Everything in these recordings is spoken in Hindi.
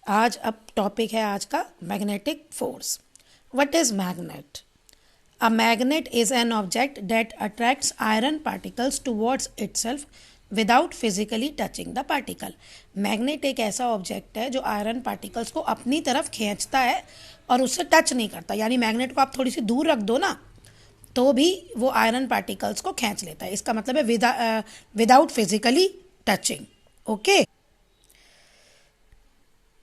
आज अब टॉपिक है आज का magnetic force. What is magnet? A magnet is an object that attracts iron particles towards itself without physically touching the particle. Magnet एक ऐसा ऑब्जेक्ट है जो आयरन पार्टिकल्स को अपनी तरफ खींचता है और उससे टच नहीं करता। यानी मैग्नेट को आप थोड़ी सी दूर रख दो ना तो भी वो आयरन पार्टिकल्स को खींच लेता है। इसका मतलब है without physically touching. Okay.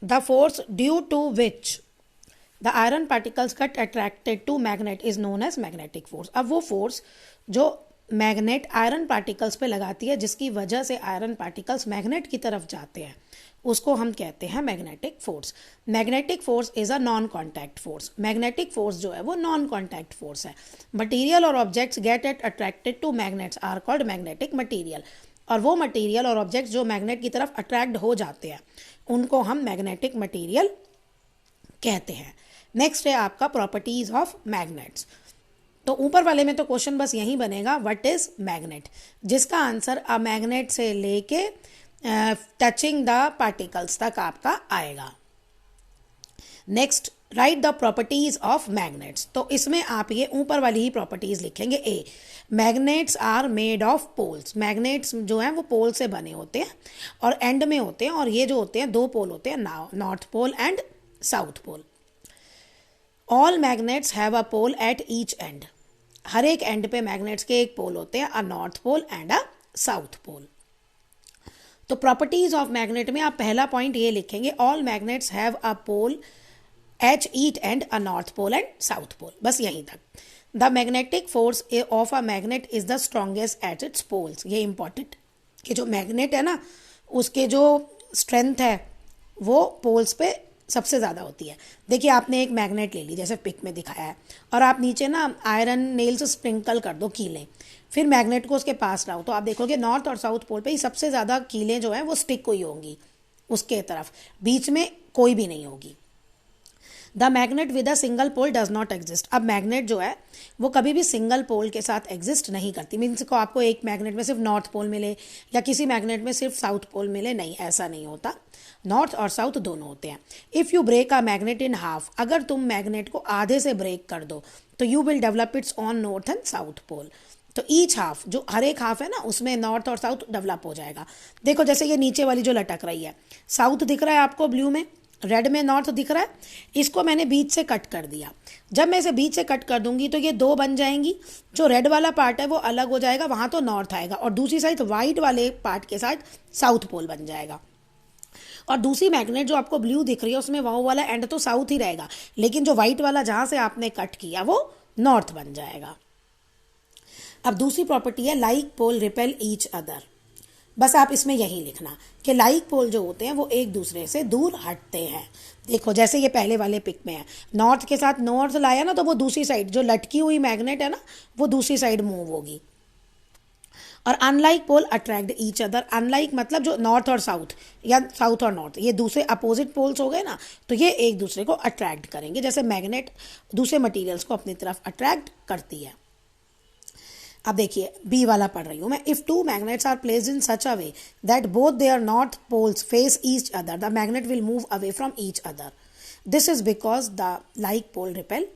The force due to which the iron particles get attracted to magnet is known as magnetic force। अब वो फोर्स जो मैग्नेट आयरन पार्टिकल्स पे लगाती है जिसकी वजह से आयरन पार्टिकल्स मैग्नेट की तरफ जाते हैं उसको हम कहते हैं magnetic force. Magnetic force is a non contact force. Magnetic force जो है वो नॉन कॉन्टैक्ट फोर्स है। मटीरियल और objects get at attracted to magnets are called magnetic material. और वो मटेरियल और ऑब्जेक्ट्स जो मैग्नेट की तरफ अट्रैक्ट हो जाते हैं उनको हम मैग्नेटिक मटेरियल कहते हैं। नेक्स्ट है आपका प्रॉपर्टीज ऑफ मैग्नेट्स। तो ऊपर वाले में तो क्वेश्चन बस यही बनेगा व्हाट इज मैग्नेट, जिसका आंसर अ मैग्नेट से लेके टचिंग द पार्टिकल्स तक आपका आएगा। Next write the properties of magnets. तो इसमें आप ये ऊपर वाली ही प्रॉपर्टीज लिखेंगे। A, magnets are made of poles. Magnets जो हैं वो पोल से बने होते हैं और एंड में होते हैं, और ये जो होते हैं दो पोल होते हैं, north pole and south pole. All magnets have a pole at each end. हर एक एंड पे मैग्नेट्स के एक पोल होते हैं, a north pole and a south pole. तो प्रॉपर्टीज ऑफ मैग्नेट में आप पहला पॉइंट ये लिखेंगे all magnets have a pole at each end a north pole and south pole. बस यहीं तक। The magnetic force of a magnet is the strongest at its poles. ये इंपॉर्टेंट कि जो मैग्नेट है ना उसके जो स्ट्रेंथ है वो पोल्स पे सबसे ज़्यादा होती है। देखिए आपने एक मैग्नेट ले ली जैसे पिक में दिखाया है और आप नीचे ना आयरन नेल से स्प्रिंकल कर दो कीलें, फिर मैग्नेट को उसके पास लाओ तो आप देखोगे नॉर्थ और साउथ पोल पे ही सबसे ज़्यादा कीलें जो हैं वो स्टिक हुई होंगी उसके तरफ, बीच में कोई भी नहीं होगी। The magnet with a single pole does not exist. अब मैग्नेट जो है वो कभी भी सिंगल पोल के साथ एग्जिस्ट नहीं करती। मीन्स को आपको एक मैग्नेट में सिर्फ नॉर्थ पोल मिले या किसी मैग्नेट में सिर्फ साउथ पोल मिले, नहीं, ऐसा नहीं होता। नॉर्थ और साउथ दोनों होते हैं। If you break a magnet in half, अगर तुम मैग्नेट को आधे से ब्रेक कर दो तो you will develop its own north and south pole. तो ईच हाफ, जो हर एक हाफ है ना उसमें नॉर्थ और साउथ डेवलप हो जाएगा। देखो जैसे ये नीचे वाली जो लटक रही है, साउथ दिख रहा है आपको ब्लू में, रेड में नॉर्थ दिख रहा है, इसको मैंने बीच से कट कर दिया। जब मैं इसे बीच से कट कर दूंगी तो ये दो बन जाएंगी। जो रेड वाला पार्ट है वो अलग हो जाएगा, वहां तो नॉर्थ आएगा, और दूसरी साइड वाइट वाले पार्ट के साथ साउथ पोल बन जाएगा। और दूसरी मैग्नेट जो आपको ब्लू दिख रही है उसमें वो वाला एंड तो साउथ ही रहेगा, लेकिन जो व्हाइट वाला जहां से आपने कट किया वो नॉर्थ बन जाएगा। अब दूसरी प्रॉपर्टी है like pole repel each other. बस आप इसमें यही लिखना कि लाइक पोल जो होते हैं वो एक दूसरे से दूर हटते हैं। देखो जैसे ये पहले वाले पिक में है, नॉर्थ के साथ नॉर्थ लाया ना तो वो दूसरी साइड जो लटकी हुई मैग्नेट है ना वो दूसरी साइड मूव होगी। और unlike pole attract each other. Unlike मतलब जो नॉर्थ और साउथ या साउथ और नॉर्थ ये दूसरे अपोजिट पोल्स हो गए ना, तो ये एक दूसरे को अट्रैक्ट करेंगे, जैसे मैग्नेट दूसरे मटीरियल्स को अपनी तरफ अट्रैक्ट करती है। अब देखिए बी वाला पढ़ रही हूं मैं। If two magnets are placed in such a way that both their north poles face each other the magnet will move away from each other. This is because the like pole repel.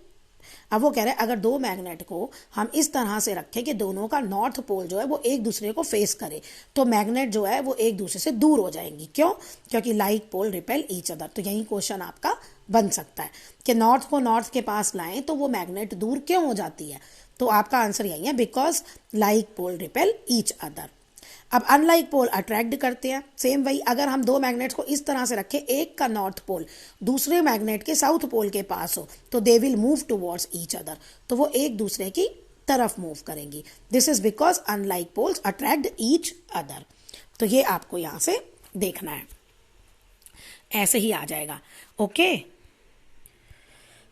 अब वो कह रहे हैं अगर दो मैग्नेट को हम इस तरह से रखें कि दोनों का नॉर्थ पोल जो है वो एक दूसरे को फेस करे तो मैग्नेट जो है वो एक दूसरे से दूर हो जाएंगी। क्यों? क्योंकि like pole repel each other. तो यही क्वेश्चन आपका बन सकता है कि नॉर्थ को नॉर्थ के पास लाएं तो वो मैग्नेट दूर क्यों हो जाती है। तो आपका आंसर यही है because like pole repel each other. अब अनलाइक पोल अट्रैक्ट करते हैं। सेम वही, अगर हम दो मैग्नेट्स को इस तरह से रखें एक का नॉर्थ पोल दूसरे मैग्नेट के साउथ पोल के पास हो तो they will move towards each other. तो वो एक दूसरे की तरफ मूव करेंगी। This is because unlike poles attract each other. तो ये आपको यहां से देखना है, ऐसे ही आ जाएगा। ओके।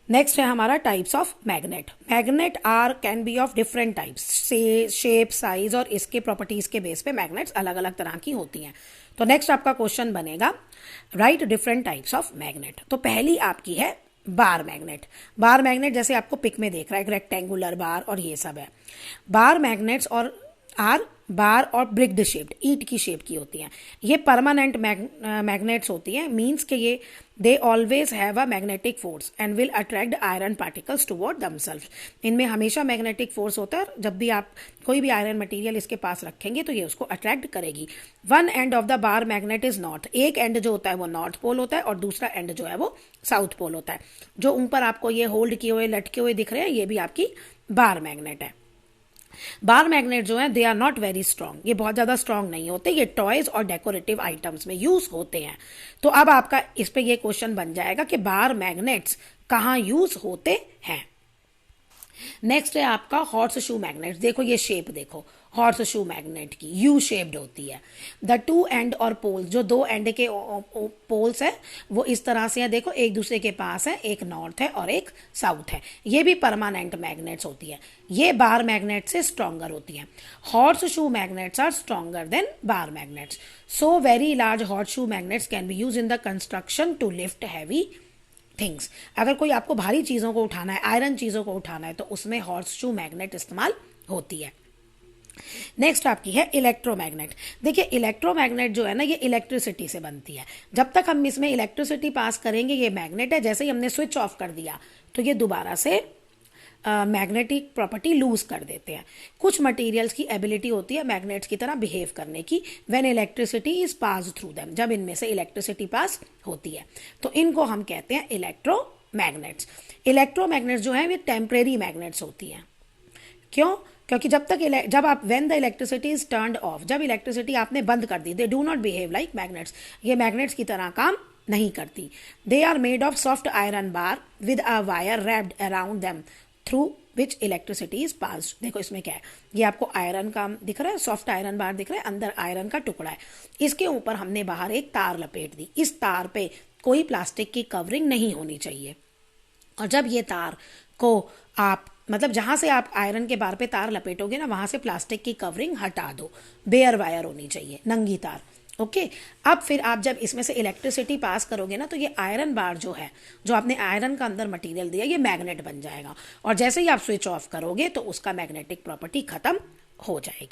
नेक्स्ट है हमारा types of magnet. Magnet are can be of different types, shape, size और इसके प्रॉपर्टीज के बेस पे मैग्नेट्स अलग अलग तरह की होती हैं। तो नेक्स्ट आपका क्वेश्चन बनेगा right different types of magnet. तो पहली आपकी है बार मैग्नेट। बार मैग्नेट जैसे आपको पिक में देख रहा है एक रेक्टेंगुलर बार और ये सब है। बार मैग्नेट्स और आर बार और ब्रिक्ड शेप्ड, ईंट की शेप की होती हैं। ये परमानेंट मैग्नेट्स होती हैं, मीन्स कि ये they always have a magnetic force and will attract iron particles toward themselves. इनमें हमेशा मैग्नेटिक फोर्स होता है, जब भी आप कोई भी आयरन मटेरियल इसके पास रखेंगे तो ये उसको अट्रैक्ट करेगी। One end of the bar magnet is north, एक एंड जो होता है वो नॉर्थ पोल होता है और दूसरा एंड जो है वो साउथ पोल होता है। जो ऊपर आपको ये होल्ड किए हुए लटके हुए दिख रहे हैं ये भी आपकी बार मैग्नेट है। बार मैग्नेट जो है they are not very strong, ये बहुत ज्यादा स्ट्रॉन्ग नहीं होते, ये टॉयज और डेकोरेटिव आइटम्स में यूज होते हैं। तो अब आपका इस पे ये क्वेश्चन बन जाएगा कि बार मैग्नेट्स कहाँ यूज होते हैं। नेक्स्ट है आपका हॉर्स शू मैग्नेट। देखो ये शेप देखो हॉर्स शू मैग्नेट की यू शेप्ड होती है। द टू एंड और पोल, जो दो एंड के पोल्स है वो इस तरह से है, देखो एक दूसरे के पास है, एक नॉर्थ है और एक साउथ है। ये भी परमानेंट मैग्नेट्स होती है, ये बार मैग्नेट से स्ट्रॉन्गर होती है। Horseshoe magnets are stronger than bar magnets. So very large horseshoe magnets can be use in the construction to lift heavy things. अगर कोई आपको भारी चीजों को उठाना है, आयरन चीजों को उठाना है, तो उसमें हॉर्स शू मैग्नेट इस्तेमाल होती है। नेक्स्ट आपकी है इलेक्ट्रोमैग्नेट। देखिए इलेक्ट्रोमैग्नेट जो है ना ये इलेक्ट्रिसिटी से बनती है। जब तक हम इसमें इलेक्ट्रिसिटी पास करेंगे ये मैग्नेट है, जैसे ही हमने स्विच ऑफ कर दिया तो ये दोबारा से मैग्नेटिक प्रॉपर्टी लूज कर देते हैं। कुछ मटेरियल्स की एबिलिटी होती है मैग्नेट्स की तरह बिहेव करने की when electricity is pass through them, जब इनमें से इलेक्ट्रिसिटी पास होती है तो इनको हम कहते हैं इलेक्ट्रोमैग्नेट्स। इलेक्ट्रोमैग्नेट्स जो है ये टेम्परेरी मैग्नेट्स होती हैं। क्यों? क्योंकि जब आप when the electricity is turned off, जब इलेक्ट्रिसिटी आपने बंद कर दी, they do not behave like magnets, ये मैग्नेट्स की तरह काम नहीं करती। They are made of soft iron bar with a wire wrapped around them through which electricity is passed. देखो इसमें क्या है, ये आपको आयरन का दिख रहा है, सॉफ्ट आयरन बार दिख रहा है, अंदर आयरन का टुकड़ा है, इसके ऊपर हमने बाहर एक तार लपेट दी। इस तार पे कोई प्लास्टिक की कवरिंग नहीं होनी चाहिए, और जब ये तार को आप मतलब जहां से आप आयरन के बार पे तार लपेटोगे ना वहां से प्लास्टिक की कवरिंग हटा दो, बेयर वायर होनी चाहिए, नंगी तार। ओके अब फिर आप जब इसमें से इलेक्ट्रिसिटी पास करोगे ना तो ये आयरन बार जो है, जो आपने आयरन का अंदर मटेरियल दिया, ये मैग्नेट बन जाएगा, और जैसे ही आप स्विच ऑफ करोगे तो उसका मैग्नेटिक प्रॉपर्टी खत्म हो जाएगी।